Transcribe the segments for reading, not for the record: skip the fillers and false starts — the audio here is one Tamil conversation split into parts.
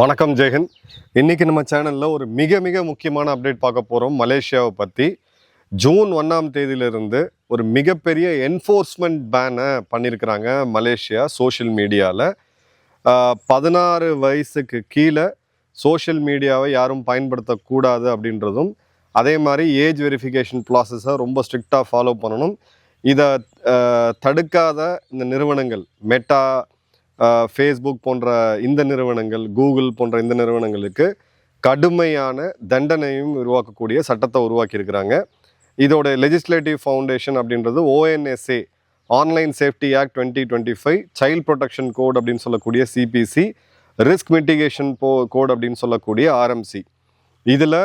வணக்கம் ஜெயஹிந்த். இன்னைக்கு நம்ம சேனல்ல ஒரு மிக மிக முக்கியமான அப்டேட் பார்க்க போறோம். மலேசியாவை பற்றி ஜூன் 1ஆம் தேதியிலிருந்து ஒரு மிகப்பெரிய என்ஃபோர்ஸ்மெண்ட் பேனை பண்ணியிருக்கிறாங்க மலேசியா சோஷியல் மீடியாவில். 16 வயசுக்கு கீழே சோஷியல் மீடியாவை யாரும் பயன்படுத்தக்கூடாது அப்படின்றதும், அதே மாதிரி ஏஜ் வெரிஃபிகேஷன் ப்ராசஸை ரொம்ப ஸ்ட்ரிக்டாக ஃபாலோ பண்ணணும். இதை தடுக்காத இந்த நிறுவனங்கள் மெட்டா, ஃபேஸ்புக் போன்ற இந்த நிறுவனங்கள், கூகுள் போன்ற இந்த நிறுவனங்களுக்கு கடுமையான தண்டனையும் உருவாக்கக்கூடிய சட்டத்தை உருவாக்கியிருக்கிறாங்க. இதோட லெஜிஸ்லேட்டிவ் ஃபவுண்டேஷன் அப்படின்றது ONSA, online safety act 2025, child protection code அப்படின்னு சொல்லக்கூடிய CPC, ரிஸ்க் மிட்டிகேஷன் கோட் அப்படின்னு சொல்லக்கூடிய RMC. இதில்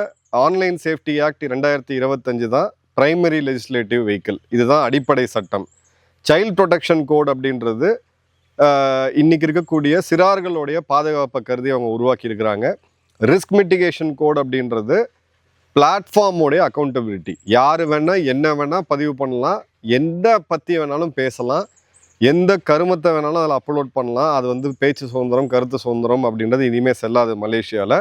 ஆன்லைன் சேஃப்டி ஆக்ட் 2025 தான் பிரைமரி லெஜிஸ்லேட்டிவ் வெஹிக்கிள், இதுதான் அடிப்படை சட்டம். சைல்ட் ப்ரொடெக்ஷன் கோட் அப்படின்றது இன்னைக்கு இருக்கக்கூடிய சிறார்களுடைய பாதுகாப்பை கருதி அவங்க உருவாக்கி இருக்கிறாங்க. ரிஸ்க் மிட்டிகேஷன் கோட் அப்படின்றது பிளாட்ஃபார்மோடைய அக்கௌண்டபிலிட்டி. யார் வேணால் என்ன வேணால் பதிவு பண்ணலாம், எந்த பற்றி வேணாலும் பேசலாம், எந்த கருமத்தை வேணாலும் அதில் அப்லோட் பண்ணலாம். அது பேச்சு சுதந்திரம், கருத்து சுதந்திரம் அப்படின்றது இனிமேல் செல்லாது மலேசியாவில்.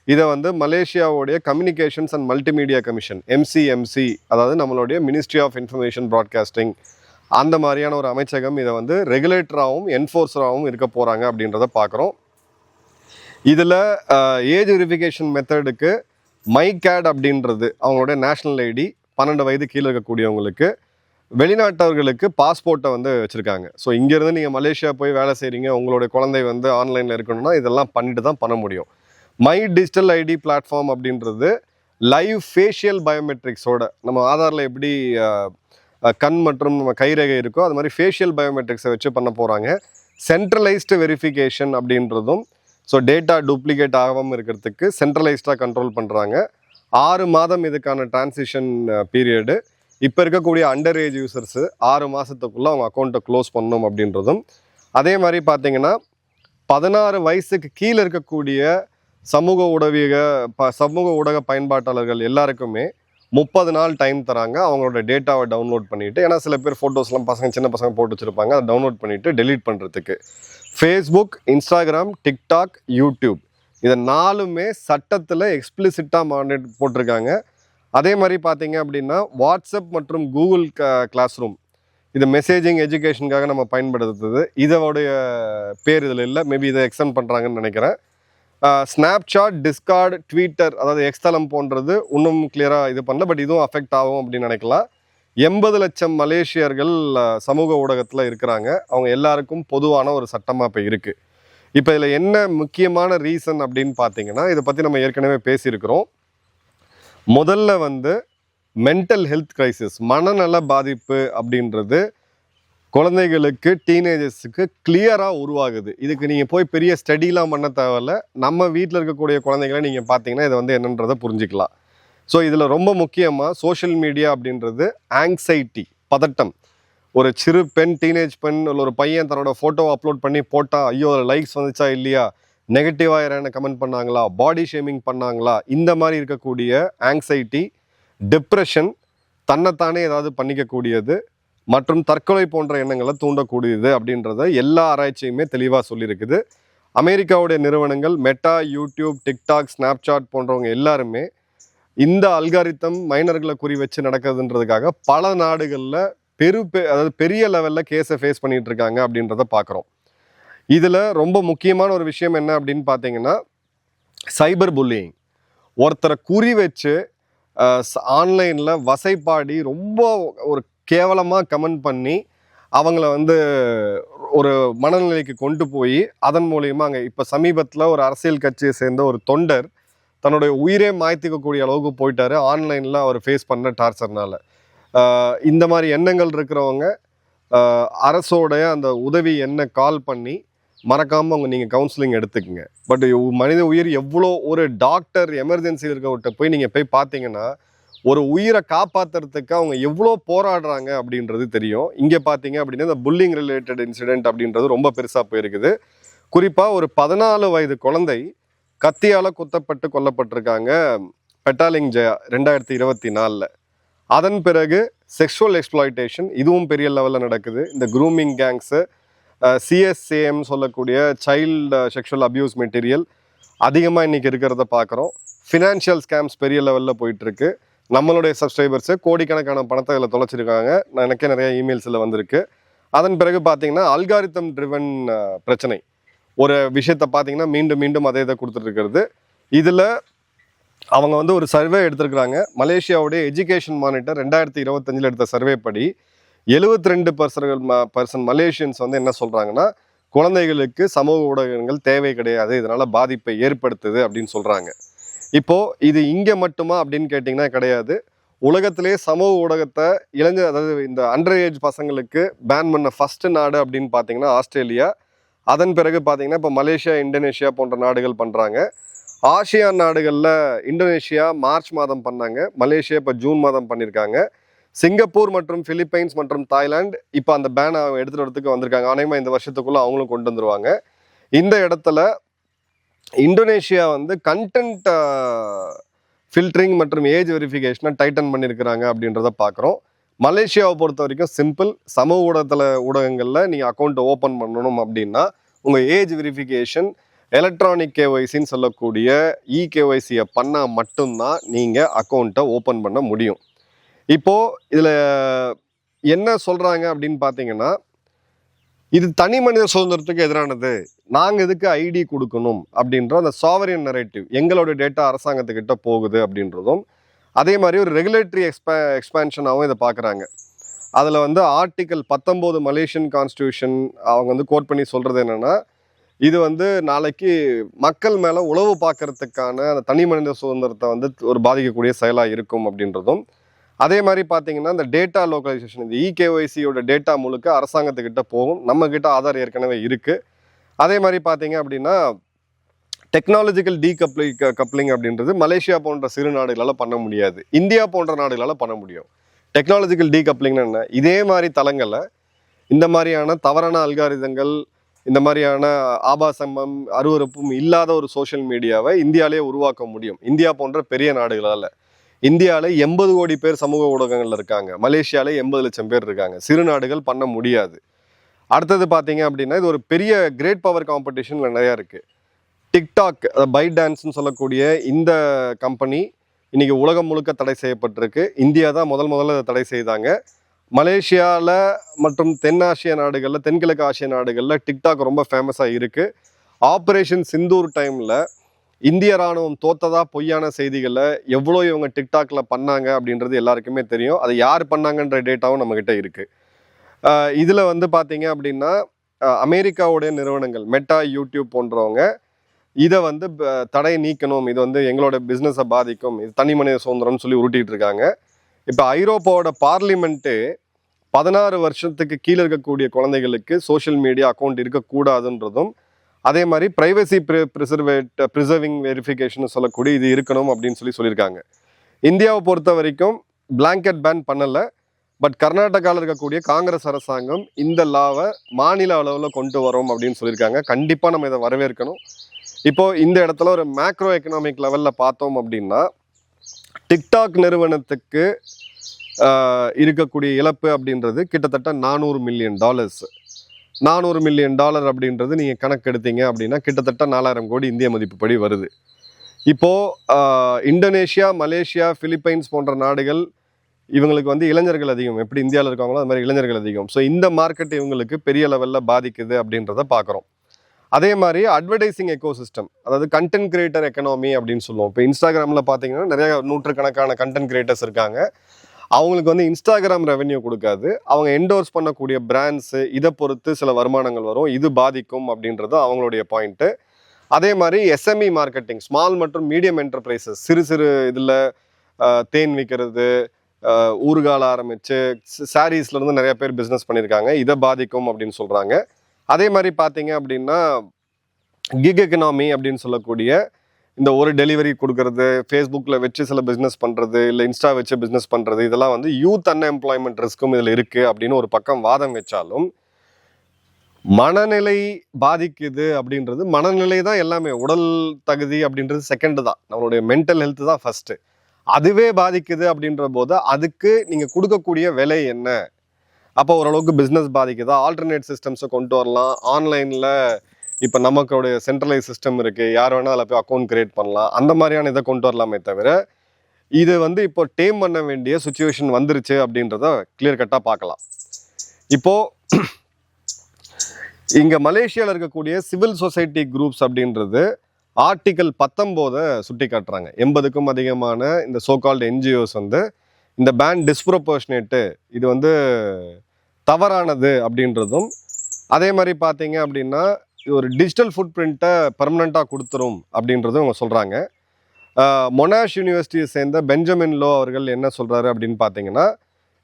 இதை மலேசியாவுடைய communications and multimedia commission MCMC, அதாவது நம்மளுடைய மினிஸ்ட்ரி ஆஃப் இன்ஃபர்மேஷன் ப்ராட்காஸ்டிங், அந்த மாதிரியான ஒரு அமைச்சகம் இதை ரெகுலேட்டராகவும் என்ஃபோர்ஸராகவும் இருக்க போகிறாங்க அப்படின்றத பார்க்குறோம். இதில் ஏஜ் வெரிஃபிகேஷன் மெத்தடுக்கு மைகேட் அப்படின்றது அவங்களுடைய நேஷ்னல் ஐடி, 12 வயது கீழே இருக்கக்கூடியவங்களுக்கு. வெளிநாட்டவர்களுக்கு பாஸ்போர்ட்டை வச்சுருக்காங்க. ஸோ இங்கேருந்து நீங்கள் மலேசியா போய் வேலை செய்கிறீங்க, உங்களுடைய குழந்தை ஆன்லைனில் இருக்கணும்னா இதெல்லாம் பண்ணிட்டு தான் பண்ண முடியும். மை டிஜிட்டல் ஐடி பிளாட்ஃபார்ம் அப்படின்றது லைவ் ஃபேஷியல் பயோமெட்ரிக்ஸோட, நம்ம ஆதாரில் எப்படி கண் மற்றும் கைரேகை இருக்கோ அது மாதிரி ஃபேஷியல் பயோமெட்ரிக்ஸை வச்சு பண்ண போகிறாங்க. சென்ட்ரலைஸ்டு வெரிஃபிகேஷன் அப்படின்றதும், ஸோ டேட்டா டூப்ளிகேட் ஆகாமல் இருக்கிறதுக்கு சென்ட்ரலைஸ்டாக கண்ட்ரோல் பண்ணுறாங்க. 6 மாதம் இதுக்கான டிரான்சிஷன் பீரியடு. இப்போ இருக்கக்கூடிய அண்டர் ஏஜ் யூசர்ஸு 6 மாதத்துக்குள்ளே அவங்க அக்கௌண்ட்டை க்ளோஸ் பண்ணணும் அப்படின்றதும், அதே மாதிரி பார்த்தீங்கன்னா 16 வயசுக்கு கீழே இருக்கக்கூடிய சமூக ஊடக பயன்பாட்டாளர்கள் எல்லாருக்குமே 30 நாள் டைம் தராங்க அவங்களோட டேட்டாவை டவுன்லோட் பண்ணிவிட்டு. ஏன்னா சில பேர் ஃபோட்டோஸ்லாம் சின்ன பசங்க போட்டு வச்சுருப்பாங்க, அதை டவுன்லோட் பண்ணிவிட்டு டெலீட் பண்ணுறதுக்கு. ஃபேஸ்புக், இன்ஸ்டாகிராம், டிக்டாக், யூடியூப், இதை 4மே சட்டத்தில் எக்ஸ்பிளிசிட்டாக மானிட் போட்டிருக்காங்க. அதே மாதிரி பார்த்தீங்க அப்படின்னா வாட்ஸ்அப் மற்றும் கூகுள் கிளாஸ் ரூம், இது மெசேஜிங் எஜுகேஷனுக்காக நம்ம பயன்படுத்துறது. இதோடைய பேர் இதில் இல்லை, மேபி இதை எக்ஸ்டெண்ட் பண்ணுறாங்கன்னு நினைக்கிறேன். ஸ்னாப்சாட், டிஸ்கார்ட், ட்விட்டர், அதாவது எக்ஸ்தலம் போன்றது இன்னும் கிளியராக இது பண்ணல, பட் இதுவும் அஃபெக்ட் ஆகும் அப்படின்னு நினைக்கலாம். 80 லட்சம் மலேசியர்கள் சமூக ஊடகத்தில் இருக்கிறாங்க. அவங்க எல்லாருக்கும் பொதுவான ஒரு சட்டமாக இப்போ இருக்குது. இப்போ இதில் என்ன முக்கியமான ரீசன் அப்படின்னு பார்த்தீங்கன்னா, இதை பற்றி நம்ம ஏற்கனவே பேசியிருக்கிறோம். முதல்ல மென்டல் ஹெல்த் கிரைசிஸ், மனநல பாதிப்பு அப்படின்றது குழந்தைகளுக்கு, டீனேஜர்ஸுக்கு கிளியராக உருவாகுது. இதுக்கு நீங்கள் போய் பெரிய ஸ்டடிலாம் பண்ண தேவையில்ல. நம்ம வீட்டில் இருக்கக்கூடிய குழந்தைகளை நீங்கள் பார்த்தீங்கன்னா இதை என்னன்றதை புரிஞ்சிக்கலாம். ஸோ இதில் ரொம்ப முக்கியமாக சோஷியல் மீடியா அப்படின்றது ஆங்ஸைட்டி, பதட்டம். ஒரு சிறு பெண், டீனேஜ் பெண் இல்லை ஒரு பையன் தன்னோட ஃபோட்டோவை அப்லோட் பண்ணி போட்டால், ஐயோ லைக்ஸ் வந்துச்சா இல்லையா, நெகட்டிவாக யாரான கமெண்ட் பண்ணாங்களா, பாடி ஷேமிங் பண்ணாங்களா, இந்த மாதிரி இருக்கக்கூடிய ஆங்ஸைட்டி, டிப்ரெஷன், தன்னைத்தானே ஏதாவது பண்ணிக்கக்கூடியது மற்றும் தற்கொலை போன்ற எண்ணங்களை தூண்டக்கூடியது அப்படின்றத எல்லா ஆராய்ச்சியுமே தெளிவாக சொல்லியிருக்குது. அமெரிக்காவுடைய நிறுவனங்கள் மெட்டா, யூடியூப், டிக்டாக், ஸ்னாப்சாட் போன்றவங்க எல்லாருமே இந்த அல்காரித்தம் மைனர்களை குறி வச்சு நடக்குதுன்றதுக்காக பல நாடுகளில் அதாவது பெரிய லெவலில் கேஸை ஃபேஸ் பண்ணிட்டு இருக்காங்க அப்படின்றத பார்க்குறோம். இதில் ரொம்ப முக்கியமான ஒரு விஷயம் என்ன அப்படின்னு பார்த்தீங்கன்னா, சைபர் புல்லிங். ஒருத்தரை குறி வச்சு ஆன்லைனில் வசைப்பாடி ரொம்ப ஒரு கேவலமாக கமெண்ட் பண்ணி அவங்கள ஒரு மனநிலைக்கு கொண்டு போய் அதன் மூலியமாக அங்கே இப்போ சமீபத்தில் ஒரு அரசியல் கட்சியை சேர்ந்த ஒரு தொண்டர் தன்னுடைய உயிரே மாய்த்திக்கக்கூடிய அளவுக்கு போயிட்டாரு ஆன்லைனில் அவர் ஃபேஸ் பண்ண டார்ச்சர்னால. இந்த மாதிரி எண்ணங்கள் இருக்கிறவங்க அரசோடைய அந்த உதவி எண்ணை கால் பண்ணி மறக்காமல் நீங்கள் கவுன்சிலிங் எடுத்துக்கங்க. பட் மனித உயிர் எவ்வளோ, ஒரு டாக்டர் எமர்ஜென்சியில் இருக்கவர்கிட்ட போய் நீங்கள் போய் பார்த்தீங்கன்னா ஒரு உயிரை காப்பாற்றுறதுக்கு அவங்க எவ்வளோ போராடுறாங்க அப்படின்றது தெரியும். இங்கே பார்த்தீங்க அப்படின்னா இந்த புல்லிங் ரிலேட்டட் இன்சிடென்ட் அப்படின்றது ரொம்ப பெருசாக போயிருக்குது. குறிப்பாக ஒரு 14 வயது குழந்தை கத்தியால் குத்தப்பட்டு கொல்லப்பட்டிருக்காங்க பெட்டாலிங் ஜெயா 2024. அதன் பிறகு செக்ஷுவல் எக்ஸ்ப்ளாய்டேஷன், இதுவும் பெரிய லெவலில் நடக்குது. இந்த க்ரூமிங் கேங்ஸு, CSAM சொல்லக்கூடிய சைல்டு செக்ஷுவல் அப்யூஸ் மெட்டீரியல், அதிகமாக இன்றைக்கி இருக்கிறத பார்க்குறோம். ஃபினான்ஷியல் ஸ்கேம்ஸ் பெரிய லெவலில் போயிட்டுருக்கு. நம்மளுடைய சப்ஸ்கிரைபர்ஸு கோடிக்கணக்கான பணத்தை இதில் தொலைச்சிருக்காங்க. எனக்கே நிறைய இமெயில்ஸில் வந்திருக்கு. அதன் பிறகு பார்த்தீங்கன்னா அல்காரிதம் ட்ரிவன் பிரச்சனை. ஒரு விஷயத்தை பார்த்தீங்கன்னா மீண்டும் மீண்டும் அதே இதை கொடுத்துட்ருக்கிறது. இதில் அவங்க வந்து ஒரு சர்வே எடுத்திருக்கிறாங்க. மலேசியாவுடைய எஜுகேஷன் மானிட்டர் 2025 எடுத்த சர்வே படி 72% மலேசியன்ஸ் வந்து என்ன சொல்கிறாங்கன்னா, குழந்தைகளுக்கு சமூக ஊடகங்கள் தேவை கிடையாது, இதனால் பாதிப்பை ஏற்படுத்துது அப்படின்னு சொல்கிறாங்க. இப்போது இது இங்கே மட்டுமா அப்படின்னு கேட்டிங்கன்னா கிடையாது. உலகத்திலே சமூக ஊடகத்தை அதாவது இந்த அண்டர் ஏஜ் பசங்களுக்கு பேன் பண்ண ஃபஸ்ட்டு நாடு அப்படின்னு பார்த்தீங்கன்னா ஆஸ்திரேலியா. அதன் பிறகு பார்த்தீங்கன்னா இப்போ மலேசியா, இந்தோனேஷியா போன்ற நாடுகள் பண்ணுறாங்க. ஆசியான் நாடுகளில் இந்தோனேஷியா மார்ச் மாதம் பண்ணாங்க, மலேசியா இப்போ ஜூன் மாதம் பண்ணியிருக்காங்க. சிங்கப்பூர் மற்றும் பிலிப்பைன்ஸ் மற்றும் தாய்லாந்து இப்போ அந்த பேனை எடுத்துகிட்டு வரதுக்கு வந்திருக்காங்க. அநேகமாக இந்த வருஷத்துக்குள்ளே அவங்களும் கொண்டு வந்துருவாங்க. இந்த இடத்துல இந்தோனேஷியா வந்து கண்டென்ட் ஃபில்டரிங் மற்றும் ஏஜ் வெரிஃபிகேஷனை டைட்டன் பண்ணியிருக்கிறாங்க அப்படின்றத பார்க்குறோம். மலேசியாவை பொறுத்த வரைக்கும் சிம்பிள். சமூக ஊடகங்களில் நீங்கள் அக்கௌண்ட்டை ஓப்பன் பண்ணணும் அப்படின்னா உங்கள் ஏஜ் வெரிஃபிகேஷன் எலக்ட்ரானிக் கேஒய்சின்னு சொல்லக்கூடிய இகேஒய்சியை பண்ணால் மட்டும்தான் நீங்கள் அக்கௌண்ட்டை ஓப்பன் பண்ண முடியும். இப்போது இதில் என்ன சொல்கிறாங்க அப்படின்னு பார்த்தீங்கன்னா, இது தனி மனித சுதந்திரத்துக்கு எதிரானது, நாங்கள் எதுக்கு ஐடி கொடுக்கணும் அப்படின்ற அந்த சாவரியன் நரேட்டிவ், எங்களோட டேட்டா அரசாங்கத்துக்கிட்ட போகுது அப்படின்றதும், அதே மாதிரி ஒரு ரெகுலேட்டரி எக்ஸ்பேன்ஷனாகவும் இதை பார்க்குறாங்க. அதில் வந்து ஆர்டிக்கல் 19 மலேசியன் கான்ஸ்டியூஷன் அவங்க வந்து கோட் பண்ணி சொல்கிறது என்னென்னா, இது வந்து நாளைக்கு மக்கள் மேலே உளவு பார்க்கறதுக்கான அந்த தனி மனித சுதந்திரத்தை வந்து ஒரு பாதிக்கக்கூடிய செயலாக இருக்கும் அப்படின்றதும், அதே மாதிரி பார்த்தீங்கன்னா இந்த டேட்டா லோக்கலைசேஷன், இந்த இகேஒய்சியோட டேட்டா முழுக்க அரசாங்கத்துக்கிட்ட போகும். நம்மக்கிட்ட ஆதார் ஏற்கனவே இருக்குது. அதே மாதிரி பார்த்தீங்க அப்படின்னா டெக்னாலஜிக்கல் கப்ளிங் அப்படின்றது மலேசியா போன்ற சிறு நாடுகளால் பண்ண முடியாது, இந்தியா போன்ற நாடுகளால் பண்ண முடியும். டெக்னாலஜிக்கல் டீகப்ளிங்னு என்ன, இதே மாதிரி தளங்களில் இந்த மாதிரியான தவறான அல்காரிதங்கள், இந்த மாதிரியான ஆபாசமும் அருவருப்பும் இல்லாத ஒரு சோஷியல் மீடியாவை இந்தியாவிலே உருவாக்க முடியும். இந்தியா போன்ற பெரிய நாடுகளால். இந்தியாவில் 80 கோடி பேர் சமூக ஊடகங்களில் இருக்காங்க, மலேசியாவில் 80 லட்சம் பேர் இருக்காங்க. சிறு நாடுகள் பண்ண முடியாது. அடுத்தது பார்த்தீங்க அப்படின்னா இது ஒரு பெரிய கிரேட் பவர் காம்படிஷனில் நிறையா இருக்குது. டிக்டாக், பைட் டான்ஸ்னு சொல்லக்கூடிய இந்த கம்பெனி இன்றைக்கி உலகம் முழுக்க தடை செய்யப்பட்டிருக்கு. இந்தியா தான் முதல்ல தடை செய்தாங்க. மலேசியாவில் மற்றும் தென்னாசிய நாடுகளில், தென்கிழக்கு ஆசிய நாடுகளில் டிக்டாக் ரொம்ப ஃபேமஸாக இருக்குது. ஆப்ரேஷன் சிந்தூர் டைமில் இந்திய ராணுவம் தோத்ததா பொய்யான செய்திகளை எவ்வளோ இவங்க டிக்டாக்ல பண்ணாங்க அப்படின்றது எல்லாருக்குமே தெரியும். அது யார் பண்ணாங்கன்ற டேட்டாவும் நம்மக்கிட்ட இருக்குது. இதில் வந்து பார்த்தீங்க அப்படின்னா அமெரிக்காவுடைய நிறுவனங்கள் மெட்டா, யூடியூப் போன்றவங்க இதை வந்து தடை நீக்கணும், இது வந்து எங்களோட பிஸ்னஸை பாதிக்கும், இது தனி மனித சுதந்திரம்னு சொல்லி உருட்டிகிட்டு இருக்காங்க. இப்போ ஐரோப்பாவோட பார்லிமெண்ட்டு 16 வருஷத்துக்கு கீழே இருக்கக்கூடிய குழந்தைகளுக்கு சோஷியல் மீடியா அக்கௌண்ட் இருக்கக்கூடாதுன்றதும், அதே மாதிரி ப்ரைவசி ப்ரிசர்விங் வெரிஃபிகேஷன் சொல்லக்கூடிய இது இருக்கணும் அப்படின்னு சொல்லியிருக்காங்க. இந்தியாவை பொறுத்த வரைக்கும் பிளாங்கெட் பேன் பண்ணலை. பட் கர்நாடகாவில் இருக்கக்கூடிய காங்கிரஸ் அரசாங்கம் இந்த லாவை மாநில அளவில் கொண்டு வரோம் அப்படின்னு சொல்லியிருக்காங்க. கண்டிப்பாக நம்ம இதை வரவேற்கணும். இப்போது இந்த இடத்துல ஒரு மேக்ரோ எக்கனாமிக் லெவலில் பார்த்தோம் அப்படின்னா டிக்டாக் நிறுவனத்துக்கு இருக்கக்கூடிய இழப்பு அப்படின்றது கிட்டத்தட்ட $400 மில்லியன். $400 மில்லியன் அப்படின்றது நீங்கள் கணக்கு எடுத்தீங்க அப்படின்னா கிட்டத்தட்ட 4000 கோடி இந்திய மதிப்புப்படி வருது. இப்போது இந்தோனேஷியா, மலேசியா, பிலிப்பைன்ஸ் போன்ற நாடுகள் இவங்களுக்கு வந்து இளைஞர்கள் அதிகம், எப்படி இந்தியாவில் இருக்காங்களோ அது மாதிரி இளைஞர்கள் அதிகம். ஸோ இந்த மார்க்கெட் இவங்களுக்கு பெரிய லெவலில் பாதிக்குது அப்படின்றத பார்க்குறோம். அதே மாதிரி அட்வர்டைசிங் எக்கோசிஸ்டம், அதாவது கண்டென்ட் கிரியேட்டர் எக்கனாமி அப்படின்னு சொல்லுவோம். இப்போ இன்ஸ்டாகிராமில் பார்த்தீங்கன்னா நிறைய நூற்றுக்கணக்கான கண்டென்ட் கிரியேட்டர்ஸ் இருக்காங்க. அவங்களுக்கு வந்து இன்ஸ்டாகிராம் ரெவென்யூ கொடுக்காது, அவங்க என்டோர்ஸ் பண்ணக்கூடிய பிராண்ட்ஸு இதை பொறுத்து சில வருமானங்கள் வரும், இது பாதிக்கும் அப்படின்றது அவங்களுடைய பாயிண்ட்டு. அதே மாதிரி எஸ்எம்இ மார்க்கெட்டிங், ஸ்மால் மற்றும் மீடியம் என்டர்பிரைசஸ், சிறு இதில் தேன் விற்கிறது, ஊறுகால ஆரம்பித்து சாரீஸ்லேருந்து நிறைய பேர் பிஸ்னஸ் பண்ணியிருக்காங்க, இதை பாதிக்கும் அப்படின்னு சொல்கிறாங்க. அதே மாதிரி பார்த்தீங்க அப்படின்னா கிக் எக்கனாமி அப்படின்னு சொல்லக்கூடிய இந்த ஒரு டெலிவரி கொடுக்கறது, ஃபேஸ்புக்கில் வச்சு சில பிஸ்னஸ் பண்ணுறது, இல்லை இன்ஸ்டா வச்சு பிஸ்னஸ் பண்ணுறது, இதெல்லாம் வந்து யூத் அன்எம்ப்ளாய்மெண்ட் ரிஸ்க்கும் இதில் இருக்குது அப்படின்னு ஒரு பக்கம் வாதம் வச்சாலும், மனநிலை பாதிக்குது அப்படின்றது, மனநிலை தான் எல்லாமே, உடல் தகுதி அப்படின்றது செகண்டு தான், நம்மளுடைய மென்டல் ஹெல்த் தான் ஃபஸ்ட்டு. அதுவே பாதிக்குது அப்படின்ற போது அதுக்கு நீங்கள் கொடுக்கக்கூடிய விலை என்ன? அப்போ ஓரளவுக்கு பிஸ்னஸ் பாதிக்குதா? ஆல்டர்னேட் சிஸ்டம்ஸை கொண்டு வரலாம், ஆன்லைனில் இப்போ நமக்கோடைய சென்ட்ரலைஸ் சிஸ்டம் இருக்குது, யார் வேணால் அதில் போய் அக்கௌண்ட் கிரியேட் பண்ணலாம், அந்த மாதிரியான இதை கொண்டு வரலாமே தவிர இது வந்து இப்போ டேம் பண்ண வேண்டிய சுச்சுவேஷன் வந்துருச்சு அப்படின்றத கிளியர் கட்டாக பார்க்கலாம். இப்போது இங்கே மலேசியாவில் இருக்கக்கூடிய சிவில் சொசைட்டி குரூப்ஸ் அப்படின்றது ஆர்டிக்கல் 19 சுட்டி காட்டுறாங்க. 80க்கும் அதிகமான இந்த சோகால்டு என்ஜிஓஸ் வந்து இந்த பேன் டிஸ்ப்ரொபோர்ஷனேட்டு, இது வந்து தவறானது அப்படின்றதும், அதே மாதிரி பார்த்தீங்க அப்படின்னா இது ஒரு டிஜிட்டல் ஃபுட் பிரிண்ட்டை பர்மனெண்ட்டாக கொடுத்துரும் அப்படின்றதும் அவங்க சொல்கிறாங்க. மொனாஷ் யூனிவர்சிட்டியை சேர்ந்த பெஞ்சமின் லோ அவர்கள் என்ன சொல்கிறாரு அப்படின்னு பார்த்தீங்கன்னா,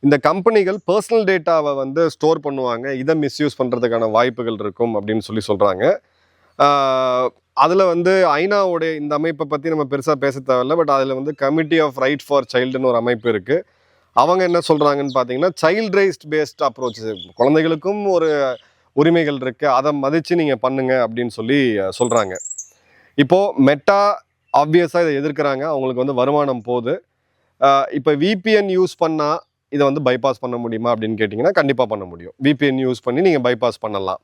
இந்த கம்பெனிகள் பர்சனல் டேட்டாவை வந்து ஸ்டோர் பண்ணுவாங்க, இதை மிஸ்யூஸ் பண்ணுறதுக்கான வாய்ப்புகள் இருக்கும் அப்படின்னு சொல்கிறாங்க. அதில் வந்து ஐநாவுடைய இந்த அமைப்பை பற்றி நம்ம பெருசாக பேச தேவையில்லை. பட் அதில் வந்து கமிட்டி ஆஃப் ரைட் ஃபார் சைல்டுன்னு ஒரு அமைப்பு இருக்குது. அவங்க என்ன சொல்கிறாங்கன்னு பார்த்தீங்கன்னா, சைல்ட் ரைட்ஸ் பேஸ்ட் அப்ரோச், குழந்தைகளுக்கும் ஒரு உரிமைகள் இருக்குது, அதை மதித்து நீங்கள் பண்ணுங்க அப்படின்னு சொல்கிறாங்க. இப்போது மெட்டா ஆப்வியஸாக இதை எதிர்க்கிறாங்க, அவங்களுக்கு வந்து வருமானம் போகுது. இப்போ விபிஎன் யூஸ் பண்ணால் இதை வந்து பைபாஸ் பண்ண முடியுமா அப்படின்னு கேட்டிங்கன்னா கண்டிப்பாக பண்ண முடியும். விபிஎன் யூஸ் பண்ணி நீங்கள் பைபாஸ் பண்ணலாம்.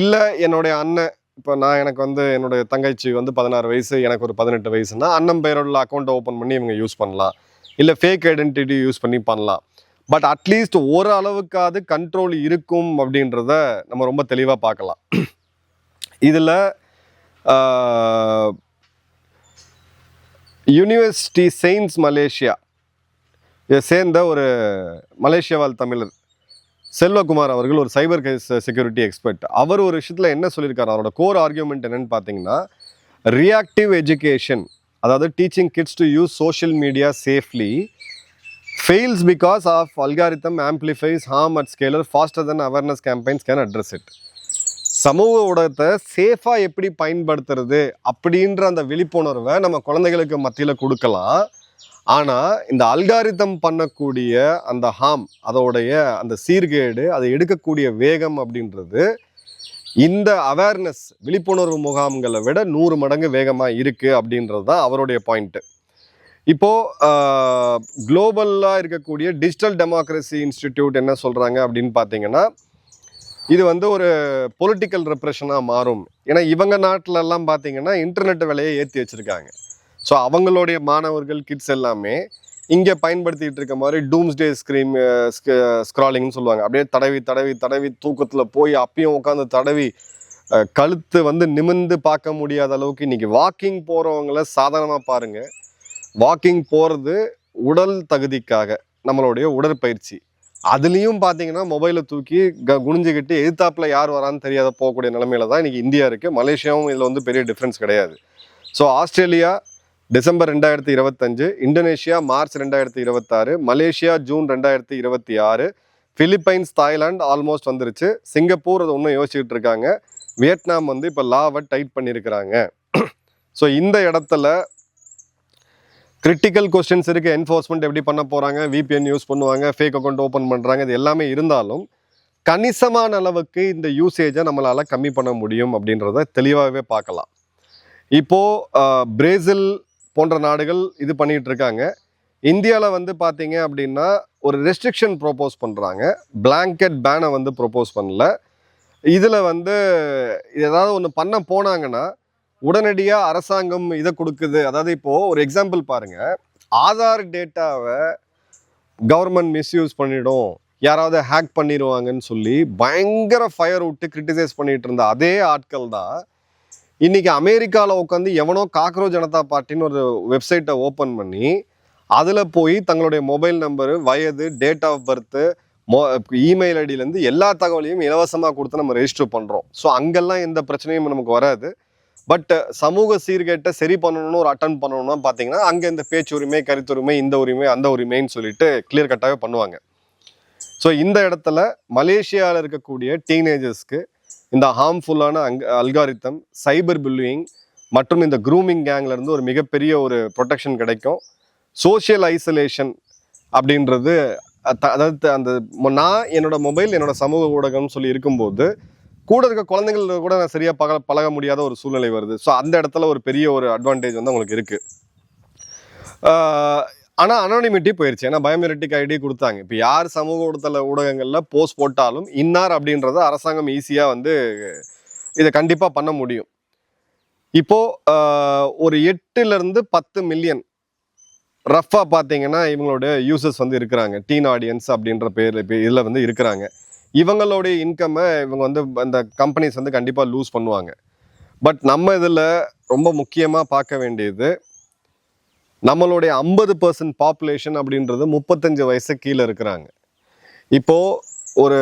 இல்லை என்னுடைய அண்ணன், இப்போ எனக்கு வந்து என்னுடைய தங்கச்சி வந்து 16 வயசு, எனக்கு ஒரு 18 வயசுனா அண்ணன் பேரோட அக்கௌண்ட்டை ஓப்பன் பண்ணி இவங்க யூஸ் பண்ணலாம். இல்லை ஃபேக் ஐடென்டிட்டி யூஸ் பண்ணி பண்ணலாம். பட் அட்லீஸ்ட் ஒரு அளவுக்காவது கண்ட்ரோல் இருக்கும் அப்படின்றத நம்ம ரொம்ப தெளிவாக பார்க்கலாம். இதில் யூனிவர்சிட்டி செயின்ஸ் மலேசியா இதை சேர்ந்த ஒரு மலேசியாவால் தமிழர் செல்வகுமார் அவர்கள் ஒரு சைபர் செக்யூரிட்டி எக்ஸ்பர்ட். அவர் ஒரு விஷயத்தில் என்ன சொல்லியிருக்காரு, அவரோட கோர் ஆர்கியூமெண்ட் என்னன்னு பார்த்தீங்கன்னா, ரியாக்டிவ் எஜுகேஷன், அதாவது teaching kids to use social media safely fails because of algorithm amplifies harm at scale faster than awareness campaigns can address it. சமூக ஊடகத்தை சேஃபாக எப்படி பயன்படுத்துறது அப்படின்ற அந்த விழிப்புணர்வை நம்ம குழந்தைகளுக்கு மத்தியில் கொடுக்கலாம். ஆனால் இந்த அல்காரிதம் பண்ணக்கூடிய அந்த ஹார்ம், அதோடைய அந்த சீர்கேடு, அதை எடுக்கக்கூடிய வேகம் அப்படின்றது இந்த அவேர்னஸ் விழிப்புணர்வு முகாம்களை விட 100 மடங்கு வேகமாக இருக்குது அப்படின்றது தான் அவருடைய பாயிண்ட்டு. இப்போது குளோபலாக இருக்கக்கூடிய டிஜிட்டல் டெமோக்ரஸி இன்ஸ்டிடியூட் என்ன சொல்கிறாங்க அப்படின்னு பார்த்தீங்கன்னா, இது வந்து ஒரு பொலிட்டிக்கல் ரெப்ரெஷனாக மாறும். ஏன்னா இவங்க நாட்டிலெல்லாம் பார்த்தீங்கன்னா இன்டர்நெட் விலையை ஏற்றி வச்சுருக்காங்க. ஸோ அவங்களுடைய மாணவர்கள் கிட்ஸ் எல்லாமே இங்கே பயன்படுத்திகிட்டு இருக்க மாதிரி டூம்ஸ்டே ஸ்க்ராலிங்னு சொல்லுவாங்க. அப்படியே தடவி தடவி தடவி தூக்கத்தில் போய் அப்பயும் உட்காந்து தடவி கழுத்து வந்து நிமிர்ந்து பார்க்க முடியாத அளவுக்கு இன்றைக்கி வாக்கிங் போகிறவங்கள சாதாரணமாக பாருங்கள். வாக்கிங் போகிறது உடல் தகுதிக்காக, நம்மளுடைய உடற்பயிற்சி. அதுலேயும் பார்த்தீங்கன்னா மொபைலை தூக்கி குனிஞ்சுக்கிட்டு எதிர்த்தாப்பில் யார் வரான்னு தெரியாத போகக்கூடிய நிலைமையில தான் இன்றைக்கி இந்தியா இருக்குது. மலேசியாவும் இதில் வந்து பெரிய டிஃப்ரென்ஸ் கிடையாது. So Australia December 2025, Indonesia March 2026, Malaysia June 2026, Philippines, Thailand almost வந்துருச்சு. சிங்கப்பூர் அதை ஒன்றும் யோசிச்சுக்கிட்டு இருக்காங்க. வியட்நாம் வந்து இப்போ லாவை டைட் பண்ணியிருக்கிறாங்க. ஸோ இந்த இடத்துல கிரிட்டிக்கல் கொஸ்டின்ஸ் இருக்குது. என்ஃபோர்ஸ்மெண்ட் எப்படி பண்ண போகிறாங்க, விபிஎன் யூஸ் பண்ணுவாங்க, ஃபேக் அக்கௌண்ட் ஓப்பன் பண்ணுறாங்க, இது எல்லாமே இருந்தாலும் கணிசமான அளவுக்கு இந்த யூசேஜை நம்மளால் கம்மி பண்ண முடியும் அப்படின்றத தெளிவாகவே பார்க்கலாம். இப்போது பிரேசில் போன்ற நாடுகள் இது பண்ணிகிட்டு இருக்காங்க. இந்தியாவில் வந்து பார்த்தீங்க அப்படின்னா ஒரு ரெஸ்ட்ரிக்ஷன் ப்ரொப்போஸ் பண்ணுறாங்க, பிளாங்கெட் பேனை வந்து ப்ரொப்போஸ் பண்ணல. இதில் வந்து ஏதாவது ஒன்று பண்ண போனாங்கன்னா உடனடியாக அரசாங்கம் இதை கொடுக்குது. அதாவது இப்போது ஒரு எக்ஸாம்பிள் பாருங்கள், ஆதார் டேட்டாவை கவர்மெண்ட் மிஸ்யூஸ் பண்ணிடும், யாராவது ஹேக் பண்ணிடுவாங்கன்னு சொல்லி பயங்கர ஃபயர் விட்டு கிரிட்டிசைஸ் பண்ணிகிட்டு இருந்த அதே ஆட்கள் தான் இன்றைக்கி அமெரிக்காவில் உட்காந்து எவனோ காக்ரோச் ஜனதா பார்ட்டின்னு ஒரு வெப்சைட்டை ஓப்பன் பண்ணி அதில் போய் தங்களுடைய மொபைல் நம்பரு, வயது, டேட் ஆஃப் பர்த்து, இமெயில் ஐடியிலேருந்து எல்லா தகவலையும் இலவசமாக கொடுத்து நம்ம ரெஜிஸ்டர் பண்ணுறோம். ஸோ அங்கெல்லாம் எந்த பிரச்சனையும் நமக்கு வராது. பட் சமூக சீர்கேட்டை சரி பண்ணணும்னு ஒரு அட்டன் பண்ணணும்னா பார்த்தீங்கன்னா அங்கே இந்த பேச்சு உரிமை, கருத்துரிமை, இந்த உரிமை, அந்த உரிமைன்னு சொல்லிட்டு கிளியர் கட்டாகவே பண்ணுவாங்க. ஸோ இந்த இடத்துல மலேசியாவில் இருக்கக்கூடிய டீனேஜர்ஸ்க்கு இந்த ஹார்ம்ஃபுல்லான அல்காரிதம், சைபர் புல்லிங் மற்றும் இந்த க்ரூமிங் கேங்லேருந்து ஒரு மிகப்பெரிய ஒரு ப்ரொடெக்ஷன் கிடைக்கும். சோஷியல் ஐசோலேஷன் அப்படின்றது, அதாவது அந்த நான் என்னோட மொபைல் என்னோட சமூக ஊடகம்னு சொல்லி இருக்கும்போது கூட இருக்க குழந்தைகள் கூட நான் சரியாக பழக முடியாத ஒரு சூழ்நிலை வருது. ஸோ அந்த இடத்துல ஒரு பெரிய ஒரு அட்வான்டேஜ் வந்து உங்களுக்கு இருக்குது. ஆனால் அனானிமிட்டி போயிடுச்சு. ஏன்னா பயோமெட்ரிக் ஐடி கொடுத்தாங்க. இப்போ யார் சமூக ஊடகங்களில் போஸ்ட் போட்டாலும் இன்னார் அப்படின்றத அரசாங்கம் ஈஸியாக வந்து இதை கண்டிப்பாக பண்ண முடியும். இப்போது ஒரு 8 to 10 மில்லியன் ரஃபாக பார்த்தீங்கன்னா இவங்களோட யூசர்ஸ் வந்து இருக்கிறாங்க. டீன் ஆடியன்ஸ் அப்படின்ற பேர் இப்போ இதில் வந்து இருக்கிறாங்க. இவங்களுடைய இன்கம்மை இவங்க வந்து அந்த கம்பெனிஸ் வந்து கண்டிப்பாக லூஸ் பண்ணுவாங்க. பட் நம்ம இதில் ரொம்ப முக்கியமாக பார்க்க வேண்டியது, நம்மளுடைய 50% பாப்புலேஷன் அப்படின்றது 35 வயசு கீழே இருக்கிறாங்க. இப்போது ஒரு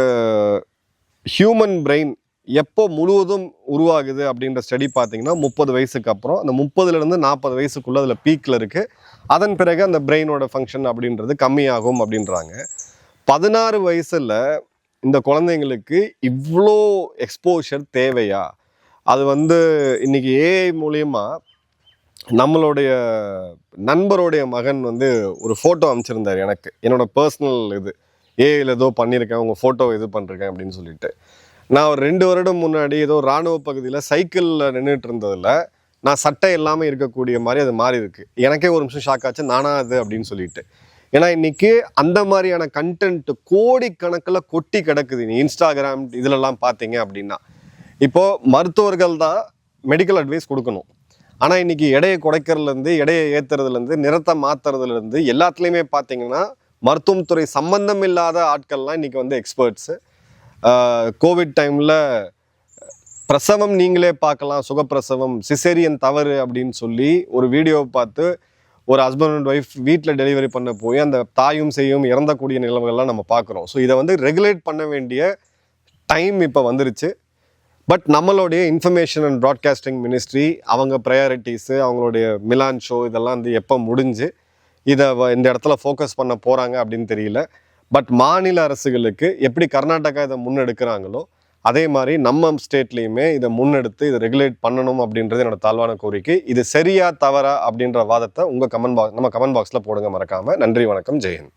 ஹியூமன் பிரெயின் எப்போ முழுவதும் உருவாகுது அப்படின்ற ஸ்டடி பார்த்தீங்கன்னா 30 வயசுக்கு அப்புறம், அந்த 30லேருந்து 40 வயசுக்குள்ளே அதில் பீக்கில் இருக்குது. அதன் பிறகு அந்த பிரெயினோட ஃபங்க்ஷன் அப்படின்றது கம்மியாகும் அப்படின்றாங்க. 16 வயசில் இந்த குழந்தைங்களுக்கு இவ்வளோ எக்ஸ்போஷர் தேவையா? அது வந்து இன்றைக்கி ஏஐ மூலயமா நம்மளுடைய நண்பருடைய மகன் வந்து ஒரு ஃபோட்டோ அனுப்பிச்சிருந்தார் எனக்கு, என்னோடய பர்சனல் இது ஏஐயில் ஏதோ பண்ணியிருக்கேன், உங்கள் ஃபோட்டோ இது பண்ணிருக்கேன் அப்படின்னு சொல்லிட்டு. நான் ஒரு 2 வருடம் முன்னாடி ஏதோ இராணுவ பகுதியில் சைக்கிளில் நின்றுட்டு இருந்ததில் நான் சட்டை இல்லாமல் இருக்கக்கூடிய மாதிரி அது மாறி இருக்குது. எனக்கே ஒரு நிமிஷம் ஷாக் ஆச்சு, நானா அது அப்படின்னு சொல்லிட்டு. ஏன்னா இன்றைக்கி அந்த மாதிரியான கண்டென்ட் கோடிக்கணக்கில் கொட்டி கிடக்குது. நீ இன்ஸ்டாகிராம் இதிலெல்லாம் பார்த்தீங்க அப்படின்னா, இப்போது மருத்துவர்கள் தான் மெடிக்கல் அட்வைஸ் கொடுக்கணும். ஆனால் இன்றைக்கி எடையை குறைக்கிறதுலேருந்து, எடையை ஏற்றுறதுலேருந்து, நிறத்தை மாற்றுறதுலேருந்து எல்லாத்துலேயுமே பார்த்தீங்கன்னா மருத்துவத்துறை சம்பந்தம் இல்லாத ஆட்கள்லாம் இன்றைக்கி வந்து எக்ஸ்பர்ட்ஸு. கோவிட் டைமில் பிரசவம் நீங்களே பார்க்கலாம், சுகப்பிரசவம், சிசேரியன் தவறு அப்படின்னு சொல்லி ஒரு வீடியோவை பார்த்து ஒரு ஹஸ்பண்ட் அண்ட் ஒய்ஃப் வீட்டில் டெலிவரி பண்ண போய் அந்த தாயும் செய்யும் இறந்தக்கூடிய நிலைமைகள்லாம் நம்ம பார்க்குறோம். ஸோ இதை வந்து ரெகுலேட் பண்ண வேண்டிய டைம் இப்போ வந்துருச்சு. பட் நம்மளுடைய இன்ஃபர்மேஷன் அண்ட் ப்ராட்காஸ்டிங் மினிஸ்ட்ரி அவங்க ப்ரையாரிட்டிஸு, அவங்களுடைய மிலான் ஷோ இதெல்லாம் வந்து எப்போ முடிஞ்சு இதை இந்த இடத்துல ஃபோக்கஸ் பண்ண போகிறாங்க அப்படின்னு தெரியல. பட் மாநில அரசுகளுக்கு எப்படி கர்நாடகா இதை முன்னெடுக்கிறாங்களோ அதே மாதிரி நம்ம ஸ்டேட்லேயுமே இதை முன்னெடுத்து இதை ரெகுலேட் பண்ணணும் அப்படின்றது என்னோட தாழ்வான கோரிக்கை. இது சரியா தவறா அப்படின்ற வாதத்தை உங்கள் நம்ம கமெண்ட் பாக்ஸில் போடுங்க மறக்காமல். நன்றி, வணக்கம், ஜெயஹிந்த்.